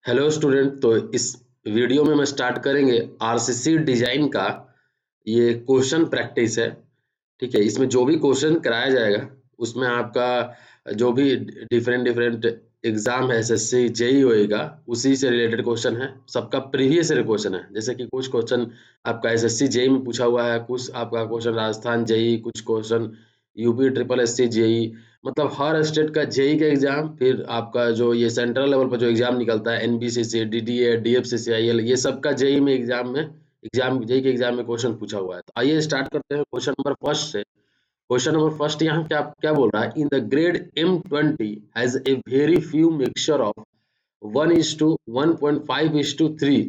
Hello student. तो इस video में मैं स्टार्ट करेंगे आरसीसी डिजाइन का ये क्वेश्चन प्रैक्टिस है। ठीक है, इसमें जो भी क्वेश्चन कराया जाएगा उसमें आपका जो भी डिफरेंट डिफरेंट एग्जाम है, एसएससी जेई होएगा, उसी से रिलेटेड क्वेश्चन है। सबका प्रीवियस ईयर क्वेश्चन है, जैसे कि कुछ क्वेश्चन आपका एसएससी जेई में पूछा हुआ है, कुछ आपका क्वेश्चन राजस्थान जेई, कुछ question UP triple SC JE. मतलब हर स्टेट का जेई का एग्जाम, फिर आपका जो ये सेंट्रल लेवल पर जो एग्जाम निकलता है एनबीसीसी, डीडीए, डीएफसीसीआईएल, ये सब का जेई में एग्जाम जेई के एग्जाम में क्वेश्चन पूछा हुआ है। तो आइए स्टार्ट करते हैं क्वेश्चन नंबर फर्स्ट से। क्वेश्चन नंबर फर्स्ट यहाँ क्या क्या बोल रहा है, in the grade M20 has a very few mixture of 1:1.5:3।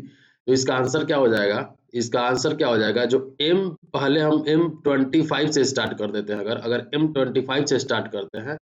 तो इसका आंसर क्या हो जाएगा? इसका आंसर क्या हो जाएगा? जो M, पहले हम M25 से स्टार्ट कर देते हैं। अगर अगर M25 से स्टार्ट करते हैं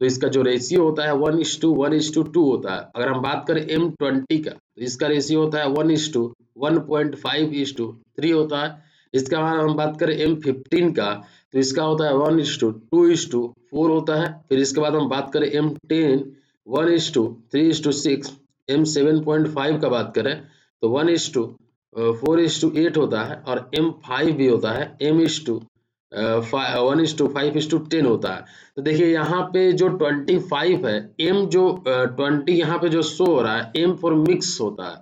तो इसका जो रेशियो होता है 1:1:2 होता है। अगर हम बात करें M20 का तो इसका रेशियो होता है 1:1.5:3 होता है। इसका बाद हम बात करें M15 का तो इसका होता है 1:2:4 होता है। फिर इसके बाद हम बात करें M10 1:3:6। M7.5 का बात करें तो 1:4:8 होता है। और M5 भी होता है, M1:5:10 होता है। तो देखिए यहाँ पे जो 25 है, M जो 20 यहाँ पे जो शो हो रहा है, M फॉर मिक्स होता है।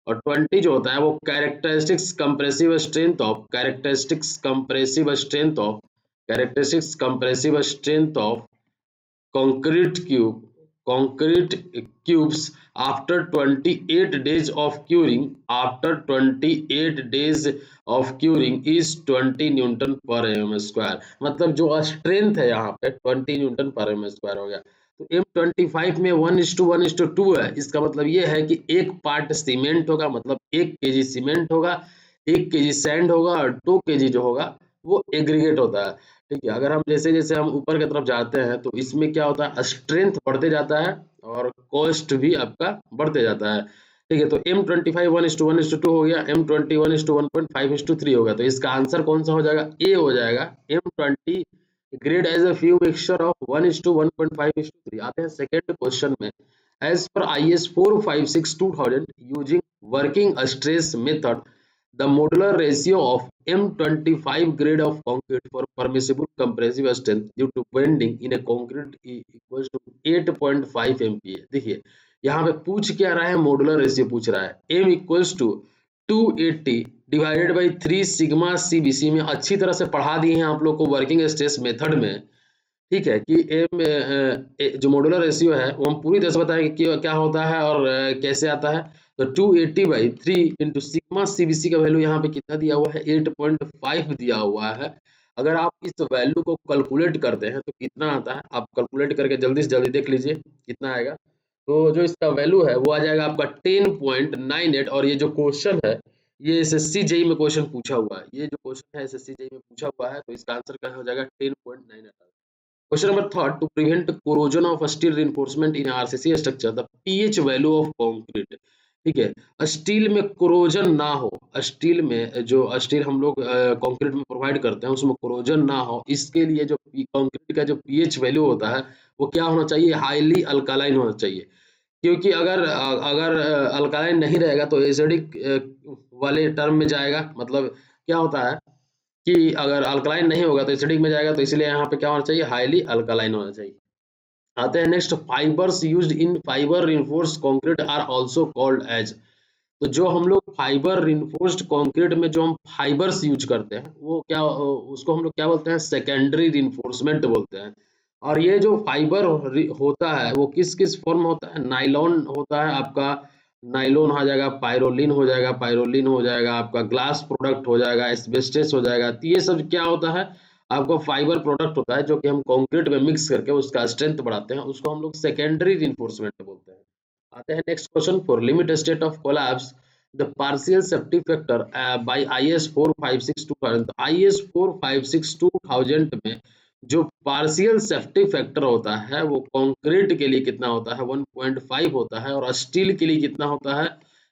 और 20 जो होता है वो characteristics compressive strength of concrete cubes after 28 days of curing is 20 Newton पर एम स्क्वायर। मतलब जो स्ट्रेंथ है यहाँ पे 20 न्यूटन पर एम स्क्वायर हो गया। तो M25 में 1:1:2 है। इसका मतलब ये है कि एक पार्ट सीमेंट होगा, मतलब 1 kg सीमेंट होगा, 1 kg सैंड होगा, और 2 kg जो होगा वो एग्रीगेट होता है। ठीक है, अगर हम जैसे जैसे हम ऊपर की तरफ जाते हैं तो इसमें क्या होता है, स्ट्रेंथ बढ़ते जाता है और कॉस्ट भी आपका बढ़ते जाता है। ठीक है, तो M25 1:1:2 हो गया, M20 1:1.5:3 हो गया। तो इसका आंसर कौन सा हो जाएगा? ए हो जाएगा। M20 grade as a few mixture of 1:1.5:3। आते हैं सेकेंड क्वेश्चन में। As per IS 456/2000 using working stress method, the modular ratio of M25 grade of concrete for permissible compressive strength due to bending in a concrete equals to 8.5 MPa। देखिए यहाँ पे पूछ क्या रहा है, मॉडुलर रेशियो पूछ रहा है। M equals to 280 divided by 3 sigma CBC में अच्छी तरह से पढ़ा दिए हैं आप लोग को वर्किंग स्ट्रेस मेथड में। ठीक है कि जो मॉडुलर रेशियो है वो हम पूरी तरह से बताएंगे कि क्या होता है और कैसे आता है। तो 280/3 इंटू सिग्मा CBC का वैल्यू यहाँ पे कितना दिया हुआ है? 8.5 दिया हुआ है। अगर आप इस वैल्यू को कैलकुलेट करते हैं तो कितना आता है, आप कैलकुलेट करके जल्दी से जल्दी देख लीजिए कितना आएगा। तो जो इसका वैल्यू है वो आ जाएगा आपका 10.98। और ये जो क्वेश्चन है ये एसएससी जेई में क्वेश्चन पूछा हुआ है। ये जो क्वेश्चन है एसएससी जेई में पूछा हुआ है, तो इसका आंसर क्या हो जाएगा? 10.98। Question number third, to prevent corrosion of steel reinforcement in RCC structure, the pH value of concrete। ठीक है, स्टील में कोरोजन ना हो, स्टील में जो स्टील हम लोग कंक्रीट में प्रोवाइड करते हैं उसमें कोरोजन ना हो, इसके लिए जो कंक्रीट का जो पीएच वैल्यू होता है वो क्या होना चाहिए? हाईली अल्कालाइन होना चाहिए। क्योंकि अगर अगर अल्कालाइन नहीं रहेगा तो एसिडिक वाले टर्म में जाएगा। मतलब क्या होता है कि अगर अल्कलाइन नहीं होगा तो एसिडिक में जाएगा, तो इसलिए यहाँ पे क्या होना चाहिए? हाईली अल्कलाइन होना चाहिए। आते हैं next, fibres used in fibre reinforced concrete are also called as. तो जो हम लोग फाइबर रिइंफोर्स्ड कंक्रीट में जो हम फाइबर्स यूज करते हैं वो क्या, उसको हम लोग क्या बोलते हैं? सेकेंडरी रिइंफोर्समेंट बोलते हैं। और ये जो फाइबर होता है वो किस किस फॉर्म में होता है? नाइलॉन होता है आपका, नाइलॉन हो जाएगा, पायरोलिन हो जाएगा, पायरोलिन हो जाएगा आपका, ग्लास प्रोडक्ट हो जाएगा, एस्बेस्टस हो जाएगा। तो ये सब क्या होता है? आपको फाइबर प्रोडक्ट होता है जो कि हम कंक्रीट में मिक्स करके उसका स्ट्रेंथ बढ़ाते हैं, उसको हम लोग सेकेंडरी रिइंफोर्समेंट बोलते हैं। आते हैं next question, for limit state of collapse the partial safety factor by IS 456/2000। IS 456/2000 में जो पार्शियल सेफ्टी फैक्टर होता है वो कंक्रीट के लिए कितना होता है? 1.5 होता है। और स्टील के लिए कितना होता है?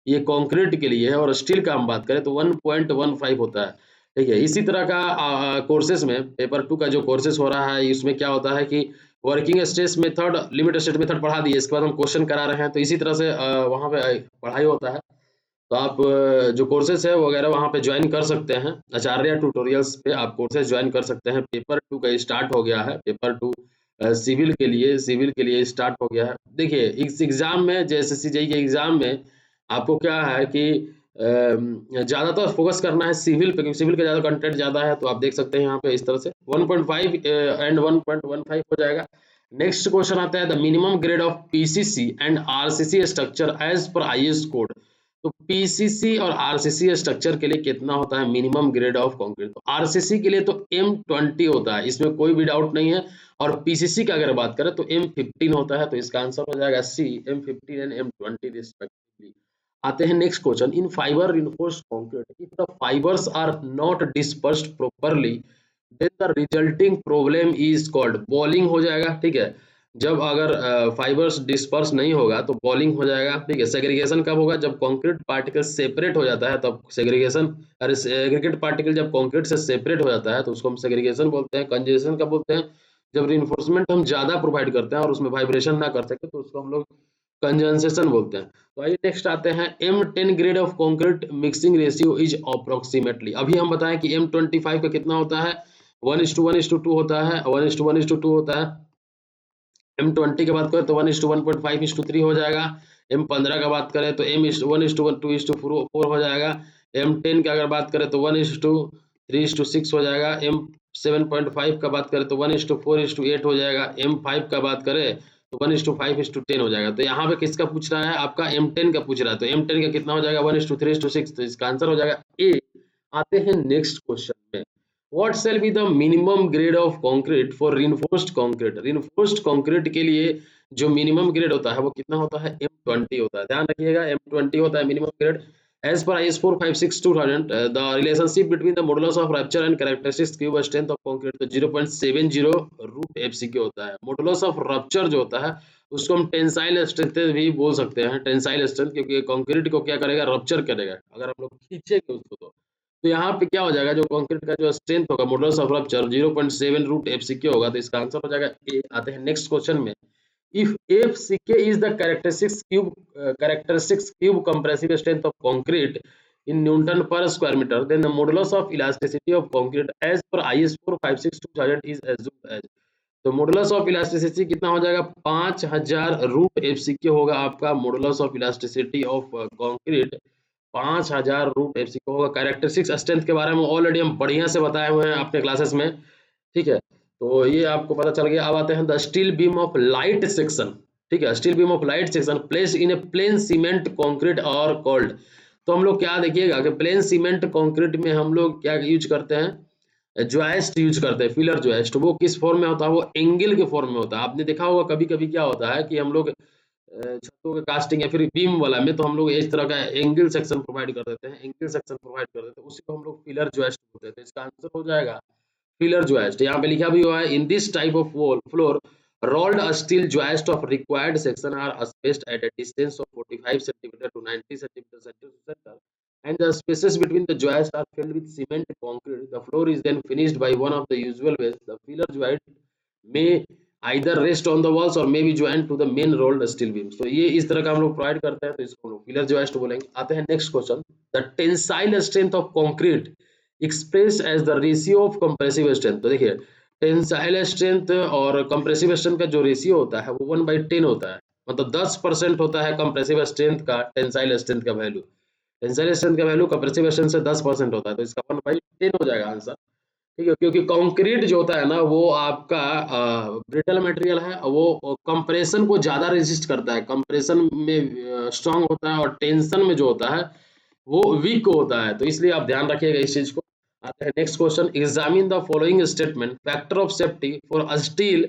ये कंक्रीट के लिए है और स्टील का हम बात करें तो 1.15 होता है। ठीक है, इसी तरह का कोर्सेज में पेपर 2 का जो कोर्सेज हो रहा है इसमें क्या होता है कि working stress method, limit state method पढ़ा दिए, इसके बाद हम क्वेश्चन करा रहे हैं। तो इसी तरह से वहाँ पे पढ़ाई होता है। तो आप जो कोर्सेज है वगैरह वहाँ पे ज्वाइन कर सकते हैं, आचार्य ट्यूटोरियल्स पे आप कोर्सेज ज्वाइन कर सकते हैं। पेपर 2 का स्टार्ट हो गया है, पेपर 2 सिविल के लिए स्टार्ट हो गया है। देखिए इस एग्जाम में, जैसे सीजेई के एग्जाम में आपको क्या है कि ज़्यादातर फोकस करना है सिविल पे, क्योंकि सिविल का ज़्यादा कंटेंट ज़्यादा है। तो आप देख सकते हैं यहाँ पे इस तरह से 1.5 एंड 1.15 हो जाएगा। नेक्स्ट क्वेश्चन आता है the minimum grade of PCC and RCC structure as per IS code. तो पीसीसी और आरसीसी स्ट्रक्चर के लिए कितना होता है मिनिमम ग्रेड ऑफ कंक्रीट? तो आरसीसी के लिए तो M20 होता है, इसमें कोई भी डाउट नहीं है। और पीसीसी का अगर बात करें तो M15 होता है। तो इसका आंसर हो जाएगा सी, M15 एंड M20 रिस्पेक्टिवली। आते हैं next question, in fibre reinforced concrete if the fibres are not dispersed properly then the resulting problem is called balling हो जाएगा। ठीक है, जब अगर फाइबर्स डिस्पर्स नहीं होगा तो बॉलिंग हो जाएगा। ठीक है, सेग्रीगेशन कब होगा? जब कंक्रीट पार्टिकल सेपरेट हो जाता है तब सेग्रीगेशन। अरे सेग्रीगेट पार्टिकल जब कंक्रीट से सेपरेट हो जाता है तो उसको हम सेग्रीगेशन बोलते हैं। कंजेशन कब बोलते हैं? जब रिइंफोर्समेंट हम ज्यादा प्रोवाइड करते हैं और उसमें वाइब्रेशन ना कर सके तो उसको हम लोग कंजेशन बोलते हैं। तो आइए नेक्स्ट आते हैं, M10 grade of concrete mixing ratio is approximately. अभी हम बताएं कि M25 का कितना होता है, 1:1:2 होता है, 1:1:2 होता है। M20 की बात करें तो 1:1.5:3 हो जाएगा। M15 का बात करें तो M1:1:2:4 हो जाएगा। M10 की अगर बात करें तो 1:3:6 हो जाएगा। M7.5 का बात करें तो 1:4:8 हो जाएगा। M5 का बात करें तो 1:5:10 हो जाएगा। तो यहाँ पे किसका पूछ रहा है? आपका M10 का पूछ रहा है। तो M10 का कितना हो जाएगा? 1:3:6। तो इसका आंसर हो जाएगा ए। आते हैं नेक्स्ट क्वेश्चन में, What shall be the minimum grade of concrete for reinforced concrete? Reinforced concrete के लिए जो मिनिमम ग्रेड होता है वो कितना होता है? M20 होता है। ध्यान रखिएगा M20 होता है minimum grade. As per IS 456-2000, the relationship between the modulus of rupture and characteristics cube strength of concrete तो 0.70 रूट FCK होता है। modulus of rupture जो होता है उसको हम टेंसाइल स्ट्रेंथ भी बोल सकते हैं, टेंसाइल स्ट्रेंथ, क्योंकि कंक्रीट को क्या करेगा? रप्चर करेगा अगर हम लोग खींचेंगे उसको। तो यहाँ पे क्या हो जाएगा? जो कंक्रीट का जो स्ट्रेंथ होगा modulus of rupture 0.7 root FCK होगा। तो इसका आंसर हो जाएगा ए। आते हैं नेक्स्ट क्वेश्चन में, if FCK is the characteristics cube compressive strength of concrete in Newton per square meter, then the modulus of elasticity of concrete as per IS 456-2000 is assumed as। तो modulus of elasticity कितना हो जाएगा? 5000 root FCK होगा आपका modulus of elasticity of concrete, 5000 root FCK होगा। Characteristics strength के बारे में ऑलरेडी हम बढ़िया से बताए हुए हैं अपने क्लासेस में। ठीक है, तो ये आपको पता चल गया। अब आते हैं the steel beam of light section. ठीक है, steel beam of light section place in A plane cement concrete और कोल्ड। तो हम लोग क्या देखिएगा कि प्लेन सीमेंट कंक्रीट में हम लोग क्या यूज करते हैं? ज्वाइस्ट यूज करते हैं, फिलर ज्वाइस्ट। वो किस फॉर्म में होता है? वो एंगल के फॉर्म में होता है। आपने देखा होगा कभी कभी क्या होता है कि हम लोग छतों के कास्टिंग या फिर बीम वाला में तो हम लोग इस तरह का एंगल सेक्शन प्रोवाइड कर देते हैं, एंगल सेक्शन प्रोवाइड कर देते हैं, उसी को हम लोग फिलर ज्वाइस्ट बोलते हैं। तो इसका आंसर हो जाएगा फिलर ज्वाइस्ट। यहाँ पे लिखा भी हुआ है, in this type of wall floor rolled steel joist of required section are spaced at a distance of 45 cm to 90 cm center, and the spaces between the joists are filled with cement concrete. The floor is then finished by one of the usual ways. The filler joint may either rest on the walls or may be joined to the main rolled steel beams। तो ये इस तरह का हम लोग provide करते हैं, तो इसको हम लोग फिलर joist बोलेंगे। आते हैं next question, the tensile strength of concrete express as the ratio of compressive strength. तो देखिए टेंसाइल स्ट्रेंथ और कंप्रेसिव स्ट्रेंथ का जो रेशियो होता है वो 1/10 होता है। मतलब 10% होता है कंप्रेसिव स्ट्रेंथ का टेंसाइल स्ट्रेंथ का वैल्यू। टेंसाइल स्ट्रेंथ का वैल्यू कंप्रेसिव स्ट्रेंथ से 10% होता है। तो इसका 1/10 हो जाएगा आंसर। ठीक है, क्योंकि कंक्रीट जो होता है ना वो आपका ब्रिटल मटेरियल है, वो कंप्रेशन को ज्यादा रेजिस्ट करता है, कंप्रेशन में स्ट्रांग होता है, और टेंशन में जो होता है वो वीक होता है। तो इसलिए आप ध्यान रखिएगा इस चीज को। आते हैं next question, examine the following statement, factor of safety for a steel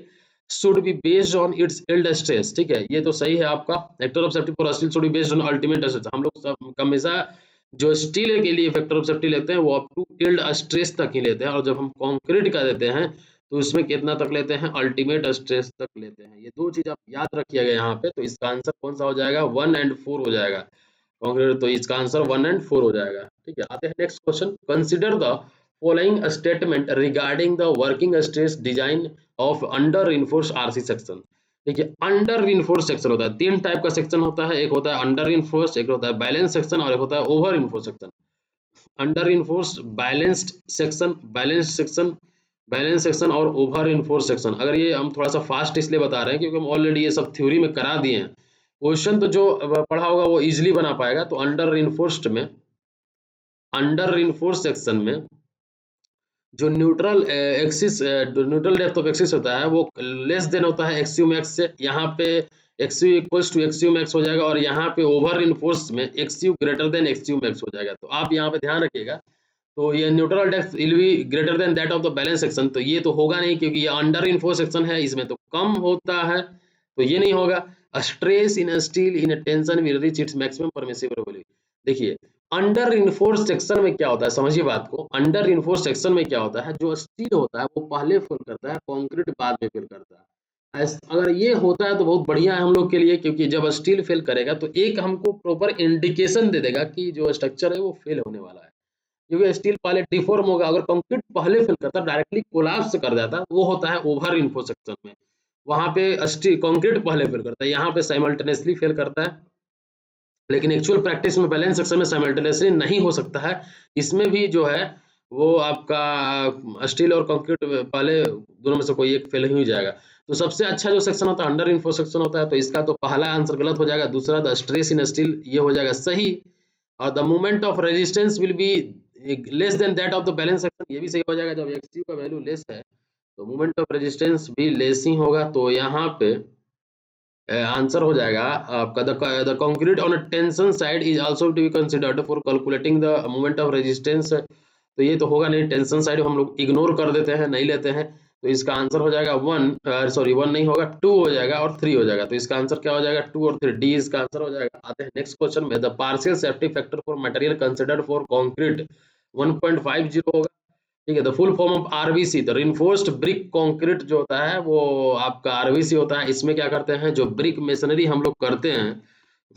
should be based on it's yield stress. ठीक है, ये तो सही है आपका, factor of safety for steel should be based on ultimate stress. हम लोग सब हमेशा जो स्टील के लिए फैक्टर ऑफ सेफ्टी लेते हैं वो अप टू यील्ड स्ट्रेस तक ही लेते हैं, और जब हम कंक्रीट का देते हैं तो उसमें कितना तक लेते हैं? अल्टीमेट स्ट्रेस तक लेते हैं। ये दो चीज आप याद रखिएगा यहाँ पे। तो इसका आंसर कौन सा हो जाएगा? 1 और 4 हो जाएगा कंक्रीट। तो इसका आंसर 1 और 4 हो जाएगा। ठीक है, आते हैं next question, consider the following a statement regarding the working stress design of under reinforced RC section। देखिए अंडर reinforced सेक्शन होता है, तीन टाइप का सेक्शन होता है, एक होता है अंडर reinforced, एक होता है बैलेंस सेक्शन और एक होता है over reinforced section. Under reinforced, balanced section, balance section और ओवर reinforced सेक्शन। अगर ये हम थोड़ा सा फास्ट इसलिए बता रहे हैं क्योंकि हम ऑलरेडी ये सब थ्योरी में करा दिए हैं, क्वेश्चन तो जो पढ़ा होगा वो इजीली बना पाएगा। तो अंडर reinforced में, अंडर reinforced सेक्शन में जो neutral axis, neutral depth of axis होता है वो लेस देन होता है एक्सयू मैक्स से। यहाँ पे एक्सयू इक्वल्स टू एक्सयू मैक्स हो जाएगा और यहाँ पे ओवर इन्फोर्स में एक्सयू ग्रेटर देन एक्सयू मैक्स हो जाएगा। तो आप यहाँ पे ध्यान रखिएगा, तो ये neutral depth will be greater than that of the balance section, तो ये तो होगा नहीं क्योंकि ये अंडर इन्फोर्स सेक्शन है, इसमें तो कम होता है, तो ये नहीं होगा। Stress in steel in tension will reach its maximum permissible value. देखिए अंडर इन्फोर्स सेक्शन में क्या होता है, समझिए बात को। अंडर इन्फोर्स सेक्शन में क्या होता है, जो स्टील होता है वो पहले फिल करता है, कंक्रीट बाद में फिल करता है। अगर ये होता है तो बहुत बढ़िया है हम लोग के लिए, क्योंकि जब स्टील फेल करेगा तो एक हमको प्रॉपर इंडिकेशन दे देगा कि जो स्ट्रक्चर है वो फेल होने वाला है, क्योंकि स्टील पहले डिफॉर्म होगा। अगर कंक्रीट पहले फेल करता है, डायरेक्टली कोलैप्स कर जाता है, वो होता है ओवर इन्फोर्स सेक्शन में। वहां पे स्टील कंक्रीट पहले फेल करता है, यहाँ पे साइमल्टेनियसली फेल करता है। लेकिन एक्चुअल प्रैक्टिस में बैलेंस सेक्शन में साइमल्टेनियसली नहीं हो सकता है, इसमें भी जो है वो आपका स्टील और कंक्रीट पहले दोनों में से कोई एक फेल ही हो जाएगा। तो सबसे अच्छा जो सेक्शन होता है अंडर इन्फोर्स सेक्शन होता है, तो इसका तो पहला आंसर गलत हो जाएगा, दूसरा द स्ट्रेस इन स्टील ये हो जाएगा सही, और the moment of resistance will be less than that of the balance section ये भी सही हो जाएगा। जब एक्सयू का वैल्यू लेस है तो मोमेंट ऑफ रेजिस्टेंस भी लेस ही होगा, तो यहाँ पे आंसर हो जाएगा आपका the concrete on tension side is also to be considered for calculating the moment of resistance. तो ये तो होगा नहीं, टेंशन साइड हम लोग इग्नोर कर देते हैं, नहीं लेते हैं, तो इसका आंसर हो जाएगा वन नहीं होगा, 2 हो जाएगा और 3 हो जाएगा। तो इसका आंसर क्या हो जाएगा, 2 और 3, डी इसका आंसर हो जाएगा। आते हैं नेक्स्ट क्वेश्चन में, the partial safety factor for material considered for concrete 1.50 होगा। ठीक है, the full form of RBC, the reinforced brick concrete जो होता है वो आपका आरबीसी होता है। इसमें क्या करते हैं, जो ब्रिक मेसनरी हम लोग करते हैं,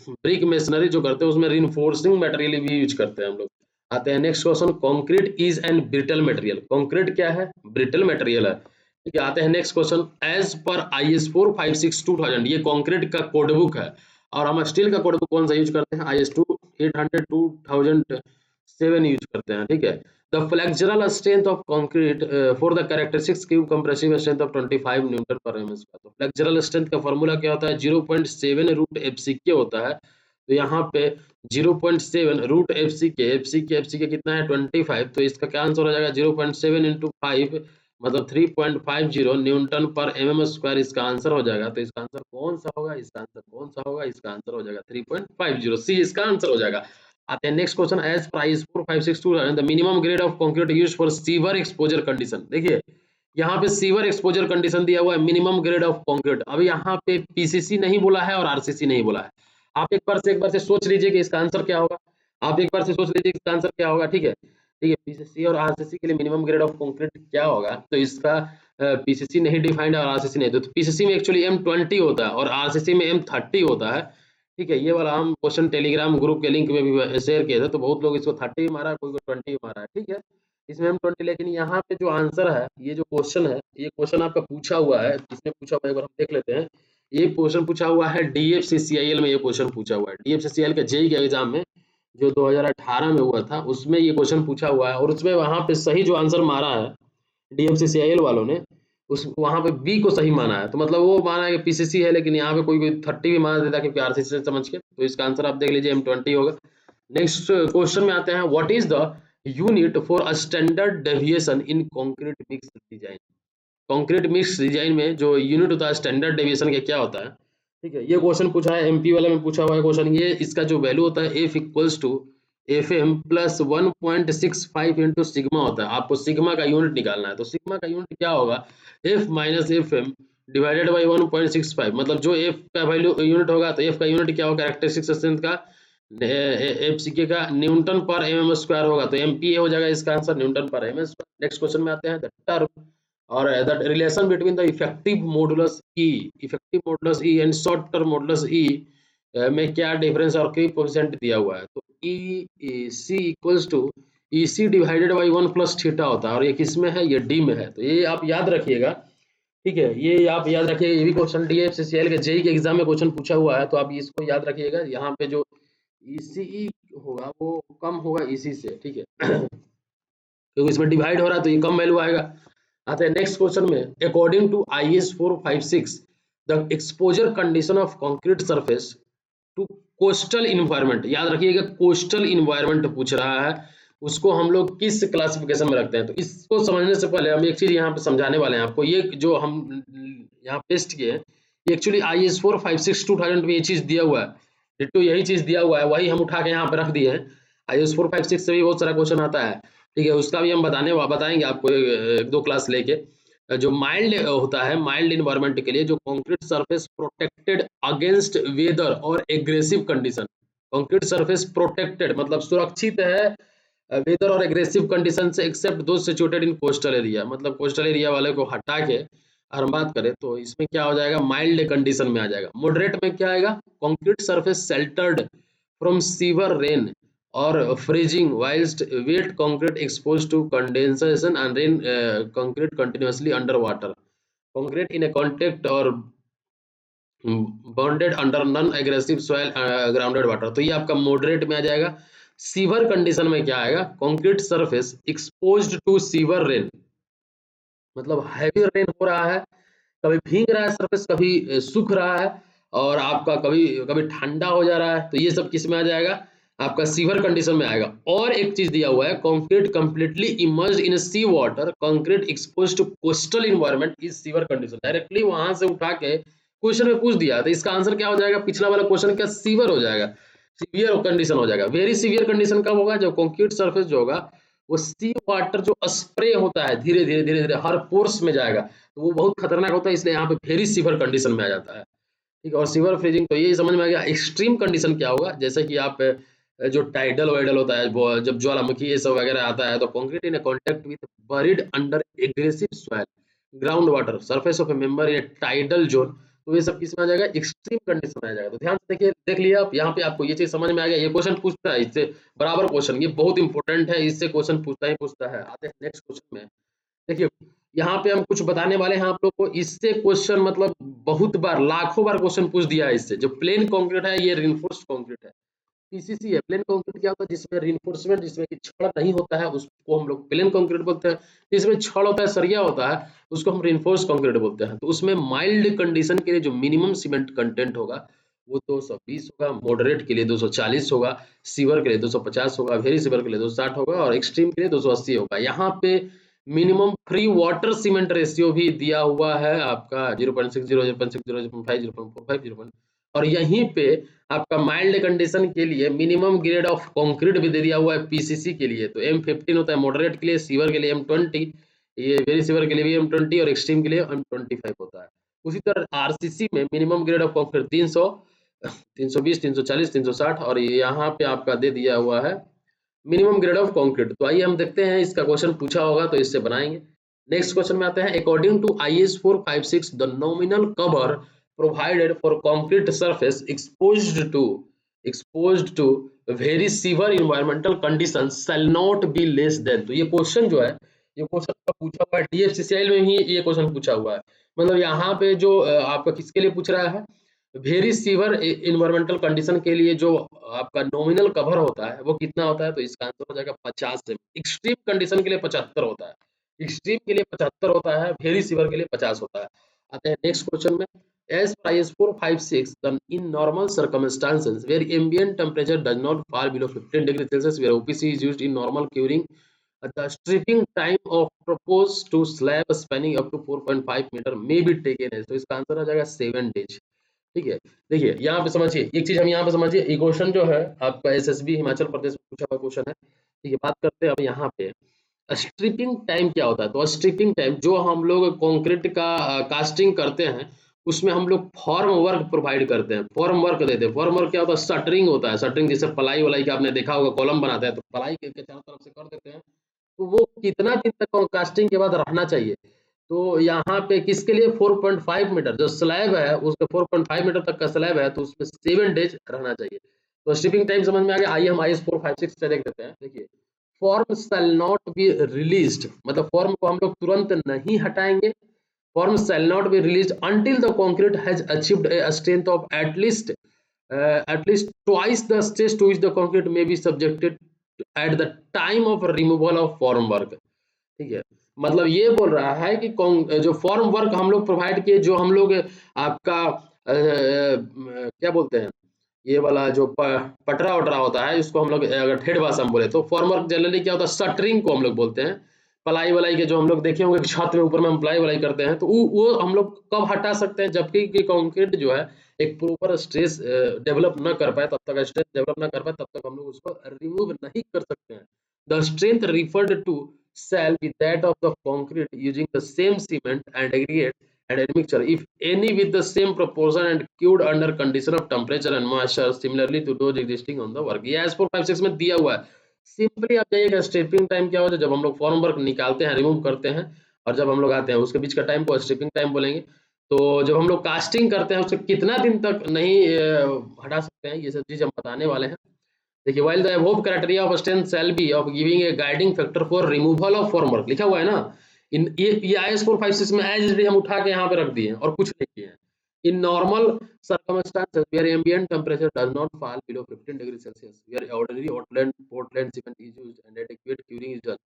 ब्रिक मेसनरी जो करते हैं उसमें रिइंफोर्सिंग मटेरियल भी यूज करते हैं हम लोग। आते हैं next question, concrete is an brittle material, concrete क्या है, ब्रिटल मटेरियल है। ठीक है, आते हैं next question, as per IS 456/2000 ये कंक्रीट का कोड बुक है, और हम स्टील का कोड बुक कौन सा यूज करते हैं, IS 800 2007 यूज करते हैं। ठीक है, the flexural strength of concrete for the characteristics give compressive strength of 25 Newton पर mm स्क्वायर। तो फ्लेक्सुरल स्ट्रेंथ का फॉर्मूला क्या होता है, 0.7 रूट FCK होता है। तो यहाँ पे 0.7 रूट FCK कितना है 25, तो इसका क्या आंसर हो जाएगा 0.7 into 5 मतलब 3.50 न्यूटन पर mm स्क्वायर इसका आंसर हो जाएगा। तो इसका आंसर कौन सा होगा, इसका आंसर कौन सा होगा, इसका आंसर हो जाएगा 3.50, सी इसका आंसर हो जाएगा। आते हैं next question, as per IS 4562 the minimum grade of concrete used for severe exposure condition. देखिए यहाँ पे सीवर एक्सपोजर कंडीशन दिया हुआ है, मिनिमम ग्रेड ऑफ कंक्रीट। अब यहाँ पे पीसीसी नहीं बोला है और आरसीसी नहीं बोला है। आप एक बार से सोच लीजिए कि इसका आंसर क्या होगा, आप एक बार से सोच लीजिए इसका आंसर क्या होगा। ठीक है, पीसीसी और आरसीसी के लिए मिनिमम ग्रेड ऑफ कंक्रीट क्या होगा, तो इसका पीसीसी नहीं डिफाइंड और आरसीसी नहीं, तो पीसीसी में एक्चुअली M20 होता है और आरसीसी में M30 होता है। ठीक है, ये वाला हम क्वेश्चन टेलीग्राम ग्रुप के लिंक में भी शेयर किए थे, तो बहुत लोग इसको 30 मारा, कोई को 20 मारा है। ठीक है, इसमें M20, लेकिन यहाँ पे जो आंसर है, ये जो क्वेश्चन है, ये क्वेश्चन आपका पूछा हुआ है, किसने पूछा हुआ है एक बार हम देख लेते हैं। ये क्वेश्चन पूछा हुआ है DFCCIL में, ये क्वेश्चन पूछा हुआ है DFCCIL के जेईई के एग्जाम में जो 2018 में हुआ था, उसमें ये क्वेश्चन पूछा हुआ है, और उसमें वहां पे सही जो आंसर मारा है DFCCIL वालों ने, उस वहां पे बी को सही माना है। तो मतलब वो माना है कि पीसीसी है, लेकिन यहाँ पे कोई 30 भी मान देता क्योंकि आरसीसी से समझ के, तो इसका आंसर आप देख लीजिए M20 होगा। नेक्स्ट क्वेश्चन में आते हैं, what is the unit for a standard deviation in concrete mix design. Concrete mix design में जो यूनिट होता है स्टैंडर्ड डेविएशन का क्या होता है। ठीक है, ये क्वेश्चन पूछा है, MP वाले में पूछा हुआ है क्वेश्चन। ये इसका जो वैल्यू होता है F equals to FM plus 1.65 into sigma होता है। आपको सिग्मा का यूनिट निकालना है, तो सिग्मा का यूनिट क्या होगा, F minus FM divided by 1.65, मतलब जो F का वैल्यू यूनिट होगा तो F का यूनिट क्या होगा, कैरेक्टरिस्टिक स्ट्रेंथ का FCK का न्यूटन पर mm स्क्वायर होगा, तो MPa हो जाएगा इसका आंसर, न्यूटन पर mm स्क्वायर। नेक्स्ट क्वेश्चन में आते हैं, द टर्म और the relation between the effective modulus E and short term modulus E में क्या डिफरेंस और की कोएफिशिएंट दिया हुआ है। तो E C equals to EC divided by 1 plus theta होता है, और ये किस में है, ये D में है। तो ये आप याद रखिएगा, ठीक है, ये आप याद रखिएगा, ये भी क्वेश्चन DFCCL के जेई के एग्जाम में क्वेश्चन पूछा हुआ है, तो आप इसको याद रखिएगा। यहाँ पे जो ECE होगा वो कम होगा EC से, ठीक है क्योंकि इसमें डिवाइड हो रहा है तो ये कम वैल्यू आएगा। आते हैं नेक्स्ट क्वेश्चन में, according to IS 456 the exposure condition of concrete surface to coastal environment, याद रखिएगा कोस्टल इन्वायरमेंट पूछ रहा है, उसको हम लोग किस क्लासिफिकेशन में रखते हैं। तो इसको समझने से पहले हम एक चीज यहाँ पे समझाने वाले हैं आपको। ये जो हम यहाँ पेस्ट किए हैं, ये एक्चुअली IS 456 2000 में ये चीज दिया हुआ है, डिट्टो यही चीज दिया हुआ है, वही हम उठा के यहाँ पे रख दिए हैं। IS 456 से भी बहुत सारा क्वेश्चन आता है, ठीक है, उसका भी हम बताएंगे आपको एक दो क्लास लेके। जो माइल्ड होता है, माइल्ड इन्वायरमेंट के लिए जो concrete surface protected against weather और aggressive condition, concrete surface protected मतलब सुरक्षित है वेदर और एग्रेसिव कंडीशन से, except those situated in coastal area, मतलब कोस्टल एरिया वाले को हटा के अगर हम बात करें तो इसमें क्या हो जाएगा, माइल्ड कंडीशन में आ जाएगा। मॉडरेट में क्या आएगा, concrete surface sheltered from sewer rain और freezing whilst wet concrete exposed to condensation and rain, concrete continuously under water, concrete in a contact or bonded under non aggressive soil, grounded water। तो ये आपका moderate में आ जाएगा। Sewer condition में क्या आएगा, concrete surface exposed to severe rain, मतलब heavy rain हो रहा है, कभी भीग रहा है सरफेस, कभी सूख रहा है, और आपका कभी कभी ठंडा हो जा रहा है, तो ये सब किस में आ जाएगा, आपका सीवर कंडीशन में आएगा। और एक चीज दिया हुआ है, concrete completely immersed in sea water, concrete exposed to coastal environment is severe condition. Directly वहां से उठा के क्वेश्चन में पूछ दिया, तो इसका आंसर क्या हो जाएगा, पिछला वाला क्वेश्चन क्या, सीवर हो जाएगा, सीवियर कंडीशन हो जाएगा। वेरी सीवियर कंडीशन कब होगा, जब कंक्रीट सरफेस जो होगा वो सी वाटर जो स्प्रे होता है धीरे धीरे धीरे धीरे हर पोर्स में जाएगा, तो वो बहुत खतरनाक होता है, इसलिए यहाँ पे वेरी सीवर कंडीशन में आ जाता है, ठीक है। और सीवर फ्रीजिंग तो ये समझ में आ गया। एक्सट्रीम कंडीशन क्या होगा, जैसे कि आप जो टाइडल वाइडल होता है, जब ज्वालामुखी ये सब वगैरह आता है, तो concrete in contact with buried under aggressive soil ground water surface of A member in tidal zone, तो ये सब किस में आ जाएगा, एक्सट्रीम कंडीशन में आ जाएगा। तो ध्यान से देखिए, देख लिया आप, यहाँ पे आपको ये चीज समझ में आ गया। ये क्वेश्चन पूछता है इससे बराबर क्वेश्चन, ये बहुत इंपॉर्टेंट है, इससे क्वेश्चन पूछता है। आते हैं नेक्स्ट क्वेश्चन में, देखिए यहाँ पे हम कुछ बताने वाले हैं आप लोग को। इससे क्वेश्चन मतलब बहुत बार, लाखों बार क्वेश्चन पूछ दिया है इससे। जो प्लेन कंक्रीट है ये रिइंफोर्स्ड कंक्रीट है, पीसीसी है। प्लेन कंक्रीट क्या होता है, जिसमें रिइंफोर्समेंट, जिसमें कि छड़ नहीं होता है, उसको हम लोग प्लेन कंक्रीट बोलते हैं। जिसमें छड़ होता है, सरिया होता है, उसको हम रिइंफोर्स्ड कंक्रीट बोलते हैं। तो उसमें माइल्ड कंडीशन के लिए जो मिनिमम सीमेंट कंटेंट होगा वो 220 होगा, मॉडरेट के लिए 240 होगा, सीवर के लिए 250 होगा, वेरी सीवर के लिए 260 होगा, और एक्सट्रीम के लिए 280 होगा। यहाँ पे minimum free water cement ratio भी दिया हुआ है आपका 0.60, 0.60, 0.5, 0.45, 0. और यहीं पे आपका माइल्ड कंडीशन के लिए मिनिमम ग्रेड ऑफ कंक्रीट भी दे दिया हुआ है पीसीसी के लिए। तो M15 होता है मॉडरेट के लिए, सीवर के लिए M20, ये वेरी सीवर के लिए भी M20, और एक्सट्रीम के लिए M25 होता है। उसी तरह आरसीसी में मिनिमम ग्रेड ऑफ कंक्रीट 300, 320, 340, 360, और यहाँ पे आपका दे दिया हुआ है मिनिमम ग्रेड ऑफ कंक्रीट। तो आइए हम देखते हैं, इसका क्वेश्चन पूछा होगा तो इससे बनाएंगे। नेक्स्ट क्वेश्चन में आते हैं, according to IS 456 the nominal cover provided for concrete surface exposed to very severe environmental conditions shall not be less than। तो ये क्वेश्चन जो है, ये क्वेश्चन का पूछा हुआ है DFCCL में ही, ये क्वेश्चन पूछा हुआ है। मतलब यहाँ पे जो आपका किसके लिए पूछ रहा है, वेरी सीवर इन्वायरमेंटल कंडीशन के लिए जो आपका नॉमिनल कवर होता है वो कितना होता है, तो इसका आंसर हो जाएगा 50 से। एक्सट्रीम कंडीशन के लिए 75 होता है, एक्सट्रीम के लिए 75 होता है, वेरी सीवर के लिए 50 होता है। आते हैं नेक्स्ट क्वेश्चन में, as per IS 456 then in normal circumstances where ambient temperature does not fall below 15 degrees Celsius where OPC is used in normal curing, the stripping time of proposed to slab spanning up to 4.5 meter may be taken as। तो इसका answer आ जाएगा 7 days, ठीक है। देखिए यहाँ पे समझिए एक चीज, हम यहाँ पे समझिए, ये क्वेश्चन जो है आपका SSB हिमाचल प्रदेश में पूछा हुआ क्वेश्चन है, ठीक है। बात करते हैं अब यहाँ पे स्ट्रिपिंग टाइम क्या होता है। तो स्ट्रिपिंग टाइम जो हम लोग कंक्रीट का कास्टिंग करते हैं उसमें हम लोग फॉर्म वर्क प्रोवाइड करते हैं, फॉर्म वर्क देते हैं। फॉर्म वर्क क्या होता है, शटरिंग होता है। शटरिंग जैसे पलाई वलाई का आपने देखा होगा, कॉलम बनाते हैं तो पलाई के चारों तरफ से कर देते हैं, तो वो कितना दिन तक कास्टिंग के बाद रहना चाहिए। तो यहाँ पे किसके लिए 4.5 मीटर जो स्लैब है, उसके 4.5 मीटर तक का स्लैब है, तो उसमें 7 डेज रहना चाहिए। तो स्ट्रिपिंग टाइम समझ में आ गया। आइए हम IS 456 से देख लेते हैं। देखिए form shall not be released, मतलब फॉर्म को हम लोग तुरंत नहीं हटाएंगे। Form shall not be released until the concrete has achieved a strength of at least twice the stress to which the concrete may be subjected at the time of removal of form work। ठीक है, मतलब ये बोल रहा है कि जो form work हम लोग प्रोवाइड किए, जो हम लोग आपका क्या बोलते हैं, ये वाला जो पटरा वटरा होता है, इसको हम लोग अगर ठेठ भाषा में बोले तो फॉर्म वर्क जनरली क्या होता है, शटरिंग को हम लोग बोलते हैं। पलाई वलाई के जो हम लोग देखे होंगे छत में ऊपर में हम पलाई वलाई करते हैं, तो वो हम लोग कब हटा सकते हैं, जबकि कि कंक्रीट जो है एक प्रॉपर स्ट्रेस डेवलप न कर पाए, तब तक स्ट्रेस डेवलप न कर पाए तब तक हम लोग उसको रिमूव नहीं कर सकते हैं। The strength referred to shall be that of the concrete using the same cement and aggregate and admixture if any with the same proportion and cured under condition of temperature and moisture similarly to those existing on the work। ये as 456 में दिया हुआ है। Simply आप जाइएगा, striping time क्या होता है, जब हम लोग फॉर्म वर्क निकालते हैं, रिमूव करते हैं, और जब हम लोग आते हैं उसके बीच का टाइम को स्ट्रिपिंग टाइम बोलेंगे। तो जब हम लोग कास्टिंग करते हैं उससे कितना दिन तक नहीं हटा सकते हैं, ये सब चीज हम बताने वाले हैं। देखिए, while the above criteria of strength shall be of giving a guiding factor for removal of formwork, लिखा हुआ है ना, इन ये IS 456 में एज हम उठा के यहाँ पे रख दिए और कुछ नहीं किए हैं। In normal circumstances where ambient temperature does not fall below 15 degrees Celsius, where ordinary Portland cement is used and adequate curing is done,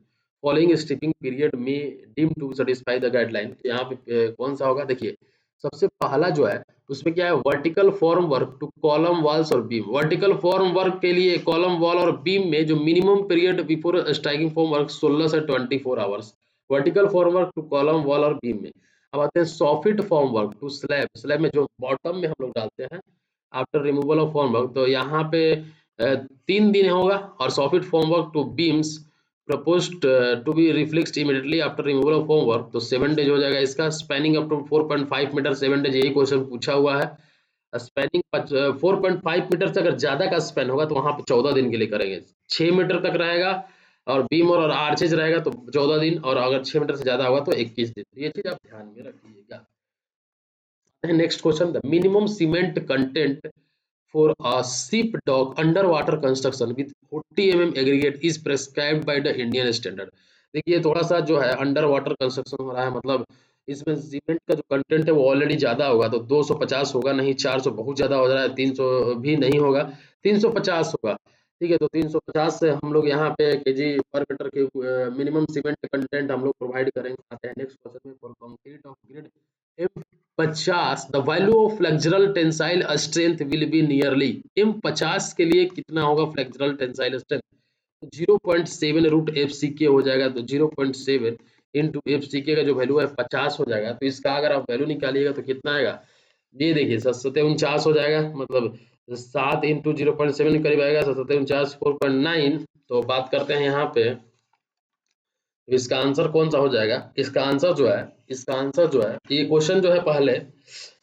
following stripping period may deem to satisfy the guideline। यहाँ पे कौन सा होगा, देखिए सबसे पहला जो है उसमें क्या है, vertical form work to column walls और बीम। वर्टिकल फॉर्म वर्क के लिए कॉलम वॉल और बीम में जो minimum period before striking form work 16 से 24 hours, vertical form work to column wall और बीम में। अब आते हैं soffit form work to slab, slab में जो बॉटम में हम लोग डालते हैं after removal of form work, तो यहाँ पे 3 दिन होगा। और soffit form work to beams proposed to be reflexed immediately after removal of homework, तो 7 days हो जाएगा इसका। Spanning up to 4.5 metre 7 days, यही क्वेश्चन पूछा हुआ है। स्पैनिंग 4.5 मीटर से अगर ज्यादा का स्पैन होगा तो वहां पे 14 दिन के लिए करेंगे। 6 मीटर तक रहेगा और बीम और आर्चेज रहेगा तो 14 दिन, और अगर 6 मीटर से ज्यादा होगा तो 21 दिन। ये चीज आप ध्यान में रखिएगा। Next question, the minimum cement content for a ship dock underwater construction with 40 mm aggregate is prescribed by the Indian standard। देखिए थोड़ा सा जो है अंडर वाटर कंस्ट्रक्शन हो रहा है, मतलब इसमें सीमेंट का जो कंटेंट है वो ऑलरेडी ज्यादा होगा, तो 250 होगा नहीं, 400 बहुत ज्यादा हो रहा है, 300 भी नहीं होगा, 350 होगा। ठीक है, तो 350 से हम लोग यहाँ पे केजी पर मीटर के मिनिमम सीमेंट कंटेंट हम लोग प्रोवाइड करेंगे। आते हैं नेक्स्ट क्वेश्चन में, for concrete of grade M50 the value of flexural tensile strength will be nearly. M50 के लिए कितना होगा flexural tensile strength, 0.7 root FCK हो जाएगा, तो 0.7 इंटू FCK का जो वैल्यू है 50 हो जाएगा। तो इसका अगर आप वैल्यू निकालिएगा तो कितना आएगा, ये देखिए 749 हो जाएगा, मतलब 7 इंटू 0.7 करीब आएगा, 749 4.9। तो बात करते हैं यहाँ पे, इसका आंसर कौन सा हो जाएगा, इसका आंसर जो है, इसका आंसर जो है, ये क्वेश्चन जो है पहले,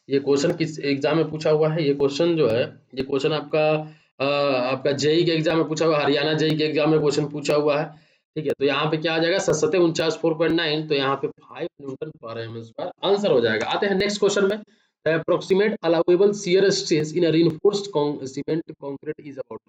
ये क्वेश्चन किस एग्जाम में पूछा हुआ है, ये क्वेश्चन जो है, ये क्वेश्चन आपका जेई के एग्जाम में पूछा हुआ है, हरियाणा जेई के एग्जाम में क्वेश्चन पूछा हुआ है। ठीक है, तो यहाँ पे क्या आ जाएगा 749 4.9, तो यहाँ पे 5 न्यूटन पर एम स्क्वायर आंसर हो जाएगा। आते हैं नेक्स्ट क्वेश्चन में, approximate allowable shear stress in reinforced cement concrete is about.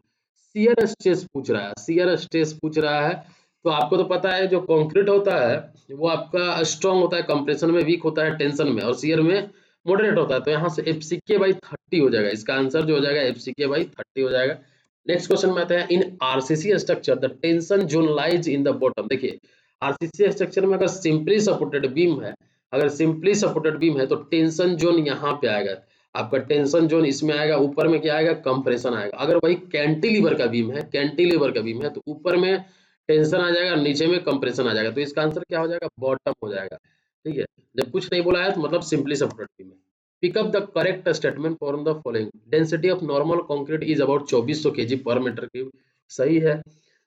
Shear stress पूछ रहा है, शियर स्ट्रेस पूछ रहा है। तो आपको तो पता है जो कंक्रीट होता है वो आपका स्ट्रांग होता है, कंप्रेशन में वीक होता है, टेंशन में, और शियर में मॉडरेट होता है। तो यहाँ से FCK/30 हो जाएगा, इसका आंसर जो हो जाएगा FCK/30 हो जाएगा। नेक्स्ट क्वेश्चन में आते हैं, in RCC structure the tension zone lies in the bottom. देखिए आरसीसी स्ट्रक्चर में अगर सिंपली सपोर्टेड बीम है, अगर सिंपली सपोर्टेड बीम है तो टेंशन जोन यहाँ पे आएगा, आपका टेंशन जोन इसमें आएगा, ऊपर में क्या आएगा, कंप्रेशन आएगा। अगर वही कैंटिलीवर का बीम है, कैंटिलीवर का बीम है तो ऊपर में टेंशन आ जाएगा, नीचे में कंप्रेशन आ जाएगा, तो इसका आंसर क्या हो जाएगा, बॉटम हो जाएगा। ठीक है, जब कुछ नहीं बोला है तो मतलब सिंपली सपोर्टेड बीम है। Pick up the correct statement for the following, density of normal concrete is about 2400 kg per metre cube. सही है,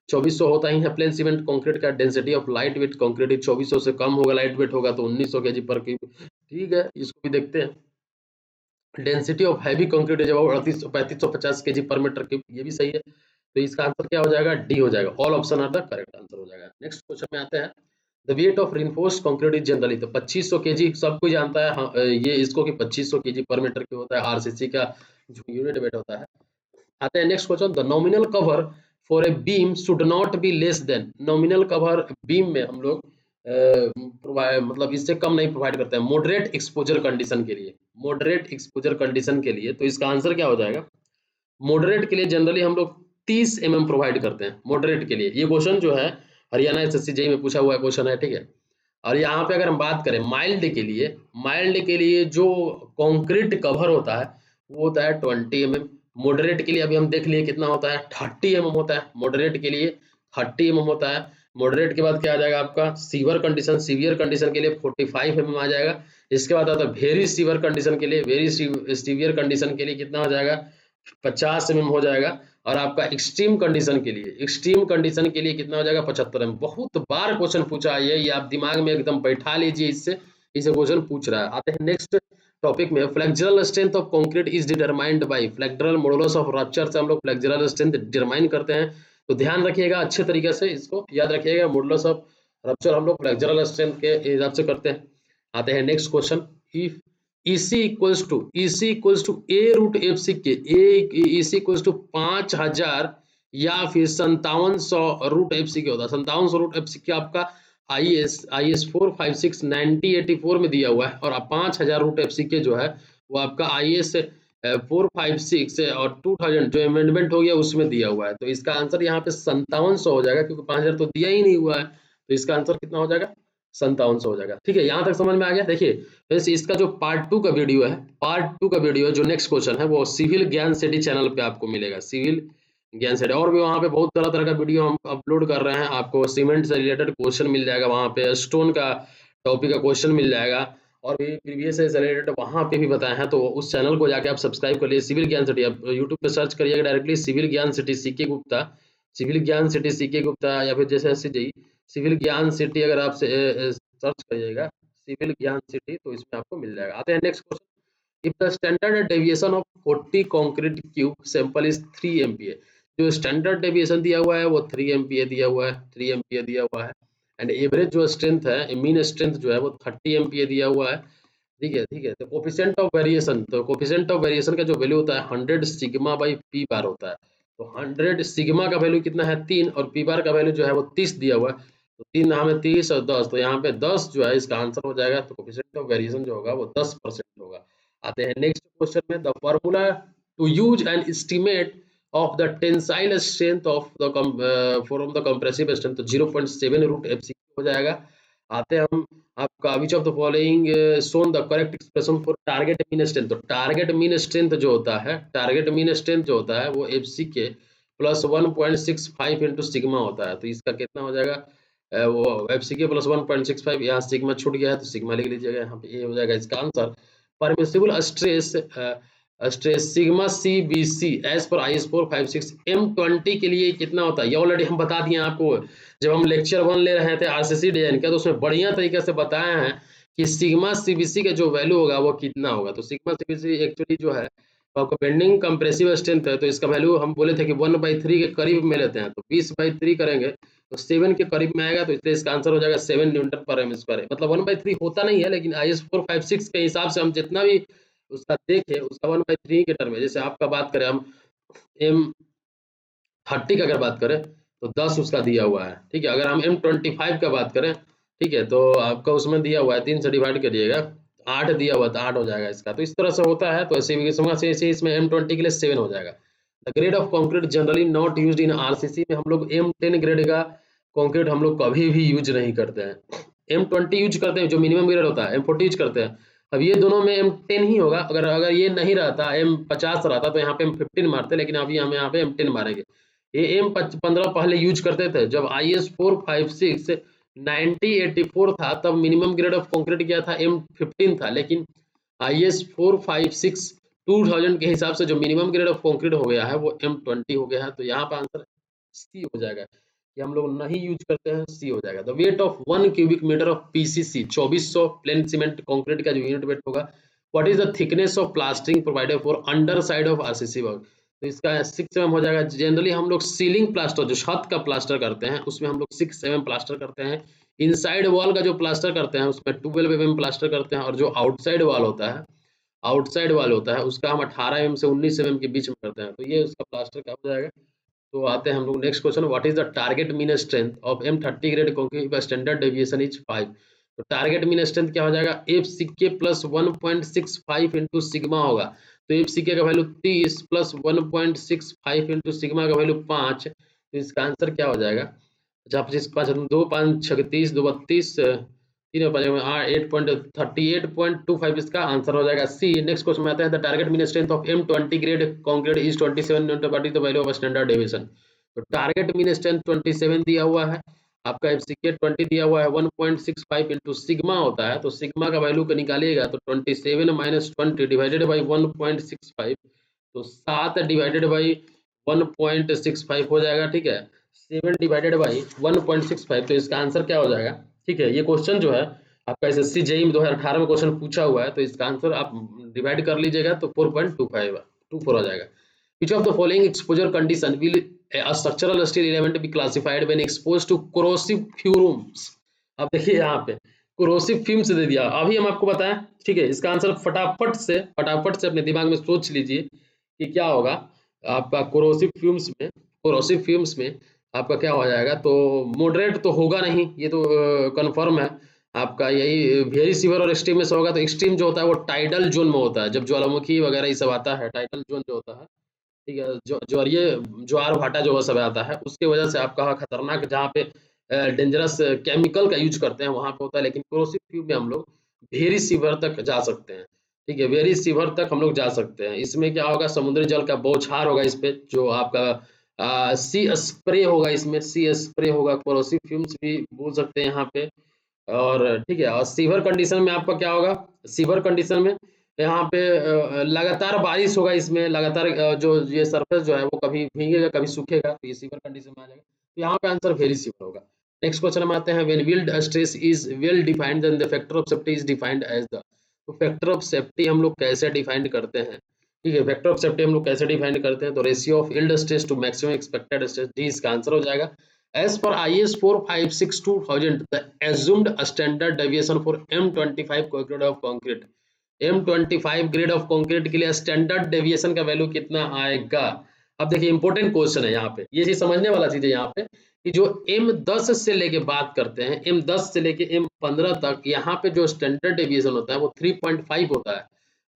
2400 होता ही है प्लेन सीमेंट कंक्रीट का। Density of light weight concrete 2400 से कम होगा, लाइट वेट होगा तो 1900 kg पर क्यूब। ठीक है, इसको भी देखते हैं। Density of heavy concrete is about 3550 kg per metre cube, ये भी सही है। तो इसका आंसर क्या हो जाएगा, डी हो जाएगा। All option are the correct answer हो जाएगा। नेक्स्ट क्वेश्चन में आते हैं, the weight of reinforced concrete is generally, तो 2500 kg सब कोई जानता है, हाँ, ये इसको कि 2500 kg पर मीटर क्यूब होता है, आरसीसी का जो यूनिट वेट होता है। आते हैं next question, the nominal cover for a beam should not be less than, nominal cover beam में हम लोग मतलब इससे कम नहीं प्रोवाइड करते हैं मॉडरेट एक्सपोजर कंडीशन के लिए। मॉडरेट एक्सपोजर कंडीशन के लिए तो इसका आंसर क्या हो जाएगा, मॉडरेट के लिए जनरली हम लोग 30 mm प्रोवाइड करते हैं मॉडरेट के लिए। ये क्वेश्चन जो है हरियाणा एसएससी जेईई में पूछा हुआ क्वेश्चन है, ठीक है। और यहाँ पे अगर हम बात करें माइल्ड के लिए, माइल्ड के लिए जो कंक्रीट कवर होता है वो होता है 20 mm। मॉडरेट के लिए अभी हम देख लिए कितना होता है 30 mm होता है मॉडरेट के लिए, 30 mm होता है। मॉडरेट के बाद क्या आ जाएगा आपका सीवियर कंडीशन, सीवियर कंडीशन के लिए 45 mm आ जाएगा। इसके बाद आता है वेरी सीवियर कंडीशन के लिए, वेरी सीवियर कंडीशन के लिए कितना हो जाएगा 50 mm हो जाएगा। और आपका एक्सट्रीम कंडीशन के लिए, एक्सट्रीम कंडीशन के लिए कितना हो जाएगा 75 mm। बहुत बार क्वेश्चन पूछा है ये आप दिमाग में एकदम बैठा लीजिए, इससे इसे क्वेश्चन पूछ रहा है। आते हैं नेक्स्ट टॉपिक में, flexural strength of concrete is determined by flexural modulus of rupture से हम लोग फ्लेक्सुरल स्ट्रेंथ डिटरमाइन करते हैं। तो ध्यान रखिएगा अच्छे तरीके से, इसको याद रखिएगा, मॉडुलस ऑफ रप्चर हम लोग फ्लेक्सुरल स्ट्रेंथ के हिसाब से करते हैं। आते हैं next question, if EC equals to A root F C K, EC equals to 5000 या फिर 5700 रूट एफ सी के होता है। 5700 रूट एफ सी के आपका IS 456 9084 में दिया हुआ है, और 5000 रूट एफ सी के जो है वो आपका IS 456 और 2000 जो अमेंडमेंट हो गया उसमें दिया हुआ है। तो इसका आंसर यहाँ पे 5700 हो जाएगा, क्योंकि 5000 तो दिया ही नहीं हुआ है। तो इसका आंसर कितना हो जाएगा 5700 हो जाएगा। ठीक है, यहाँ तक समझ में आ गया। देखिए वैसे इसका जो पार्ट 2 का वीडियो है, पार्ट 2 का वीडियो जो नेक्स्ट क्वेश्चन है वो सिविल ज्ञान सिटी चैनल पे आपको मिलेगा, सिविल ज्ञान सिटी। और भी वहाँ पे बहुत तरह तरह का वीडियो हम अपलोड कर रहे हैं, आपको सीमेंट से रिलेटेड क्वेश्चन मिल जाएगा, वहाँ पे स्टोन का टॉपिक का क्वेश्चन मिल जाएगा, और भी प्रीवियस से रिलेटेड वहाँ पे भी बताए हैं। तो उस चैनल को जाके आप सब्सक्राइब कर लिए, सिविल ज्ञान सिटी। आप यूट्यूब पे सर्च करिएगा डायरेक्टली सिविल ज्ञान सिटी सीके गुप्ता, सिविल ज्ञान सिटी सीके गुप्ता, या फिर जैसे सिविल ज्ञान सिटी अगर आप सर्च करिएगा सिविल ज्ञान सिटी तो इसमें आपको मिल जाएगा। आते हैं next question, if the standard deviation of 40 concrete cube sample is 3 MPa, जो स्टैंडर्ड डेविएशन दिया हुआ है वो 3 MPa दिया हुआ है, 3 MPa दिया हुआ है। एंड एवरेज जो स्ट्रेंथ है, मीन स्ट्रेंथ जो है वो 30 MPa दिया हुआ है। ठीक है, ठीक है। तो कोफिशिएंट ऑफ वेरिएशन, तो कोफिशिएंट ऑफ वेरिएशन का जो वैल्यू होता है 100 सिग्मा बाई पी बार होता है। तो 100 सिग्मा का वैल्यू कितना है 3, और पी बार का वैल्यू जो है वो 30 दिया हुआ है। तो 3 हमें 30 और 10, तो यहाँ पे 10 जो है इसका आंसर हो जाएगा। तो कोफिशिएंट ऑफ वेरिएशन जो होगा वो 10% होगा। आते हैं नेक्स्ट क्वेश्चन में, the formula to use an estimate of the tensile strength of the from the compressive strength, तो 0.7 रूट एफ सी हो जाएगा। आते हैं हम आपका which of the following shown the correct expression for target mean strength. तो target mean strength जो होता है, टारगेट मीन स्ट्रेंथ जो होता है वो एफ सी के प्लस 1.65 इंटू सिग्मा होता है। तो इसका कितना हो जाएगा वो एफ सी के प्लस 1.65, यहाँ सिग्मा छूट गया है तो सिग्मा लिख लीजिएगा, यहाँ पे ये हो जाएगा इसका answer. Permissible stress stress sigma C B C as per IS 456 M20 के लिए कितना होता है, ये ऑलरेडी हम बता दिए आपको जब हम लेक्चर 1 ले रहे थे RCC डिजाइन का, तो उसमें बढ़िया तरीके से बताया है कि सिग्मा सीबीसी का जो वैल्यू होगा वो कितना होगा। तो सिग्मा सीबीसी एक्चुअली जो है आपका बेंडिंग कंप्रेसिव स्ट्रेंथ है, तो इसका वैल्यू हम बोले थे कि 1/3 के करीब में लेते हैं, तो 20/3 करेंगे तो 7 के करीब में आएगा। तो इसलिए इसका आंसर हो जाएगा 7 न्यूटन पर एम स्क्वायर। मतलब 1/3 होता नहीं है, लेकिन IS 456 के हिसाब से हम जितना भी उसका देखे उसका 1/3 के टर्म में, जैसे आपका बात करें हम M30 का अगर बात करें तो 10 उसका दिया हुआ है। ठीक है, अगर हम M25 का बात करें, ठीक है, तो आपका उसमें दिया हुआ है 3 से डिवाइड करिएगा 8 दिया हुआ, तो 8 हो जाएगा इसका। तो इस तरह से होता है। तो ऐसे इसमें M20 के लिए 7 हो जाएगा। The grade of concrete generally not used in RCC में हम लोग M10 ग्रेड का कंक्रीट हम लोग कभी भी यूज नहीं करते हैं। M20 यूज करते हैं जो मिनिमम ग्रेड होता है, M40 यूज करते हैं। अब ये दोनों में M10 ही होगा। अगर ये नहीं रहता M50 रहता तो यहाँ पे M15 मारते, लेकिन अभी हम यहाँ पे M10 मारेंगे। ये M15 पहले यूज करते थे जब IS 456 9084 था, तब मिनिमम ग्रेड ऑफ कंक्रीट क्या था M15 था, लेकिन IS 456 2000 के हिसाब से जो मिनिमम ग्रेड ऑफ कंक्रीट हो गया है वो M20 हो गया है। तो यहाँ पर आंसर सी हो जाएगा कि हम लोग नहीं यूज करते हैं, सी हो जाएगा। The weight of 1 cubic metre of PCC 2400 plain cement concrete का जो यूनिट वेट होगा। What is the thickness of plastering provided for under side of RCC work. तो इसका 6 mm हो जाएगा। जनरली हम लोग सीलिंग प्लास्टर जो छत का प्लास्टर करते हैं उसमें हम लोग 6 mm प्लास्टर करते हैं। इनसाइड वॉल का जो प्लास्टर करते हैं उसमें 12 mm प्लास्टर करते हैं, और जो आउटसाइड वॉल होता है, आउटसाइड वॉल होता है उसका हम 18 mm से 19 mm के बीच में करते हैं। तो ये उसका प्लास्टर का हो जाएगा। तो आते हैं हम लोग next question, what is the target mean strength of M30 grade concrete if standard deviation is 5। तो टारगेट मीन स्ट्रेंथ क्या हो जाएगा, एफ सी के प्लस 1.65 इंटू सिग्मा होगा। तो एफ सी के का वैल्यू 30 प्लस 1.65 इंटू सिग्मा का वैल्यू 5, तो इसका आंसर क्या हो जाएगा, 50 5 2 5 36 2 32 3 5 8.38.25 इसका आंसर हो जाएगा सी। नेक्स्ट क्वेश्चन में आते हैं, the target mean strength of M20 grade concrete is 27 newton पर the value of standard deviation. तो टारगेट मीन स्ट्रेंथ 27 दिया हुआ है, आपका एफसीके 20 दिया हुआ है, 1.65 इंटू सिग्मा होता है, तो सिग्मा का वैल्यू को निकालिएगा तो 27 माइनस 20 डिवाइडेड बाई 1.65, तो 7 डिवाइडेड बाई 1.65 हो जाएगा, ठीक है, 7 डिवाइडेड बाई 1.65, तो इसका आंसर क्या हो जाएगा, ठीक है। ये क्वेश्चन जो है आपका एसएससी जेईई में 2018 में क्वेश्चन पूछा हुआ है, तो इसका आंसर आप डिवाइड कर लीजिएगा तो 4.24 हो जाएगा। Which of the following exposure condition will a structural steel element be classified when exposed to corrosive fumes? अब देखिए यहाँ पे corrosive fumes दे दिया, अभी हम आपको बताएं, ठीक है, इसका आंसर फटाफट से अपने दिमाग में सोच लीजिए कि क्या होगा आपका corrosive fumes में आपका क्या हो जाएगा। तो मॉडरेट तो होगा नहीं, ये तो कंफर्म है आपका, यही वेरी सीवर और एक्सट्रीम में से होगा। तो एक्सट्रीम जो होता है वो टाइडल जोन में होता है, जब ज्वालामुखी वगैरह ये सब आता है, टाइडल जोन जो होता है, ठीक है, जो ये ज्वार भाटा जो सब आता है उसके वजह से आपका खतरनाक, जहाँ पे डेंजरस केमिकल का यूज करते हैं वहां पे होता है, लेकिन कोरोसिव फ्यूम में हम लोग वेरी सीवर तक जा सकते हैं, ठीक है, वेरी सीवर तक हम लोग जा सकते हैं। इसमें क्या होगा, समुद्री जल का बौछार होगा इस पे, जो आपका सी स्प्रे होगा, इसमें सी स्प्रे होगा, कोरोसिव फ्यूम्स भी बोल सकते हैं यहाँ पे। और ठीक है, और सीवर कंडीशन में आपका क्या होगा, सीवर कंडीशन में यहाँ पे लगातार बारिश होगा, इसमें लगातार जो ये सरफेस जो है वो कभी भीगेगा कभी सूखेगा, तो ये सीवर कंडीशन में आ जाएगा, तो यहाँ पे आंसर वेरी सीवर होगा। नेक्स्ट क्वेश्चन में आते हैं, when yield stress is well defined then the factor of safety is defined as the. तो फैक्टर ऑफ सेफ्टी हम लोग कैसे डिफाइंड करते हैं, ठीक है, फैक्टर ऑफ सेफ्टी हम लोग कैसे डिफाइंड करते हैं, तो ratio of yield stress to maximum expected stress, D इसका आंसर हो जाएगा। As per IS 456-2000, the assumed standard deviation for M25 grade of concrete, M25 grade of concrete के लिए स्टैंडर्ड डेविएशन का वैल्यू कितना आएगा। अब देखिए इंपॉर्टेंट क्वेश्चन है यहाँ पे, ये चीज समझने वाला चीज है यहाँ पे कि जो M10 से लेके बात करते हैं, M10 से लेके M15 तक, यहाँ पे जो स्टैंडर्ड डेविएशन होता है वो 3.5 होता है।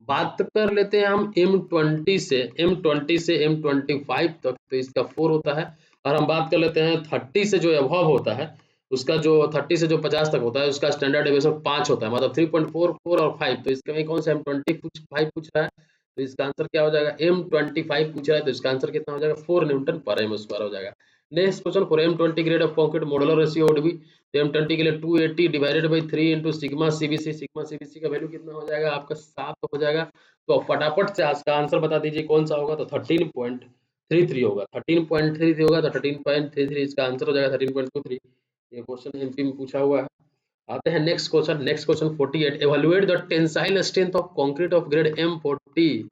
बात कर लेते हैं हम M20 से M25 तक, तो इसका 4 होता है। और हम बात कर लेते हैं 30 से जो अबव होता है, उसका जो 30 से जो 50 तक होता है उसका स्टैंडर्ड डेविएशन 5 होता है, मतलब 3.4 4 और 5। तो इसके में कौन सा M25 पूछ रहा है, तो इसका आंसर क्या हो जाएगा, M25 पूछ रहा है, तो इसका आंसर कितना हो जाएगा, 4 न्यूटन पर एम स्क्वायर हो जाएगा। Next question, for M20 grade of concrete modular ratio would be, तो M20 के लिए 280 divided by 3 into sigma CBC का वैल्यू कितना हो जाएगा आपका 7 हो जाएगा। तो फटाफट से आज का आंसर बता दीजिए कौन सा होगा, तो 13.33 होगा, 13.33 होगा, तो 13.33 इसका आंसर हो जाएगा, 13.23। ये क्वेश्चन एमपी में पूछा हुआ है। आते हैं next question 48, evaluate the tensile strength of concrete of grade M40।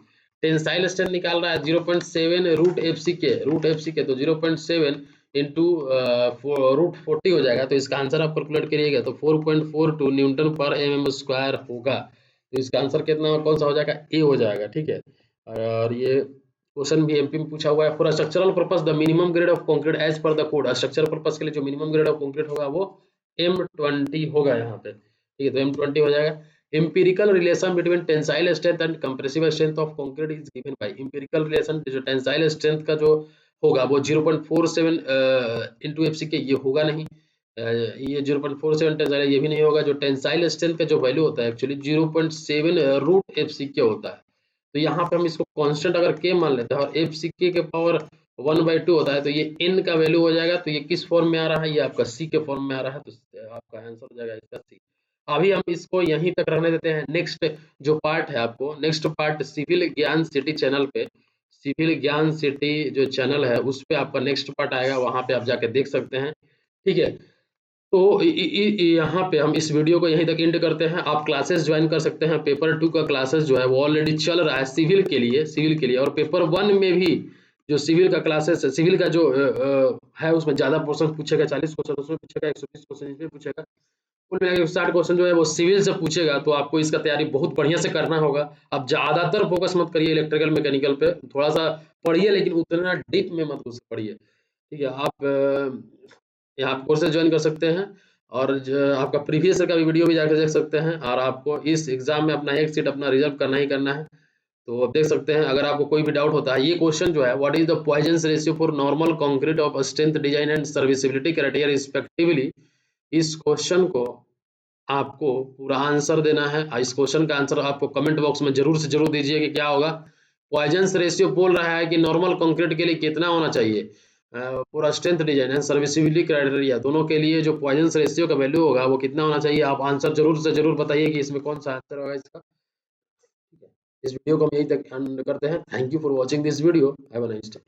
Tensile strength निकाल रहा है 0.7 रूट एफसी के, तो 0.7 इंटू रूट 40 हो जाएगा, तो इसका आंसर आप कैलकुलेट करिएगा तो 4.42 न्यूटन पर एमएम स्क्वायर होगा। तो इसका आंसर कितना कौन सा हो जाएगा, ए हो जाएगा, ठीक है। और ये क्वेश्चन भी एमपी में पूछा हुआ है, for structural purpose the minimum grade of concrete as per the code, structural purpose के लिए जो मिनिमम ग्रेड ऑफ कंक्रीट होगा वो M20 होगा यहाँ पे, ठीक है, तो M20 हो जाएगा। Empirical relation between tensile strength and compressive strength of concrete is given by, empirical relation जो टेंसाइल स्ट्रेंथ का जो होगा वो 0.47 इंटू एफसीके, ये होगा नहीं, ये 0.47 टेंसाइल ये भी नहीं होगा। जो टेंसाइल स्ट्रेंथ का जो वैल्यू होता है एक्चुअली 0.7 रूट एफसीके होता है, तो यहाँ पे हम इसको कांस्टेंट अगर के मान लेते हैं और एफसीके के पावर 1/2 होता है, तो ये n का वैल्यू हो जाएगा। तो ये किस फॉर्म में आ रहा है, ये आपका c के फॉर्म में आ रहा है, तो आपका आंसर हो जाएगा इसका c। अभी हम इसको यहीं तक रहने देते हैं। नेक्स्ट जो पार्ट है आपको, नेक्स्ट पार्ट सिविल ज्ञान सिटी चैनल पे, सिविल ज्ञान सिटी जो चैनल है उस पे आपका नेक्स्ट पार्ट आएगा, वहां पे आप जाके देख सकते हैं, ठीक है। तो यहाँ पे हम इस वीडियो को यहीं तक एंड करते हैं। आप क्लासेस ज्वाइन कर सकते हैं, पेपर 2 का क्लासेस जो है वो ऑलरेडी चल रहा है सिविल के लिए, और पेपर 1 में भी जो सिविल का क्लासेस है, सिविल का जो है उसमें ज्यादा पोर्शन पूछेगा, 40 क्वेश्चन उसमें पूछेगा, 120 क्वेश्चन इसमें पूछेगा, कुल मिला के 60 क्वेश्चन जो है वो सिविल से पूछेगा। तो आपको इसका तैयारी बहुत बढ़िया से करना होगा। अब ज्यादातर फोकस मत करिए इलेक्ट्रिकल मैकेनिकल पे, थोड़ा सा पढ़िए लेकिन उतना डीप में मत घुस पढ़िए। ठीक है, आप यहाँ कोर्सेज ज्वाइन कर सकते हैं और आपका प्रीवियस ईयर का भी वीडियो भी जाकर देख सकते हैं, और आपको इस एग्जाम में अपना एक सीट अपना रिजर्व करना ही करना है। तो आप देख सकते हैं, अगर आपको कोई भी डाउट होता है, ये क्वेश्चन जो है, what is the Poisson ratio for normal concrete of strength design and serviceability criteria respectively, इस क्वेश्चन को आपको पूरा आंसर देना है। इस क्वेश्चन का आंसर आपको कमेंट बॉक्स में जरूर से जरूर दीजिए कि क्या होगा। पॉइजन रेशियो बोल रहा है कि नॉर्मल कंक्रीट के लिए कितना होना चाहिए, पूरा strength design and serviceability criteria दोनों के लिए जो पॉइजन रेशियो का वैल्यू होगा वो कितना होना चाहिए। आप आंसर जरूर से जरूर बताइए कि इसमें कौन सा आंसर होगा इसका। ठीक है, इस वीडियो को हम यहीं तक एंड करते हैं। Thank you for watching this video, have a nice day.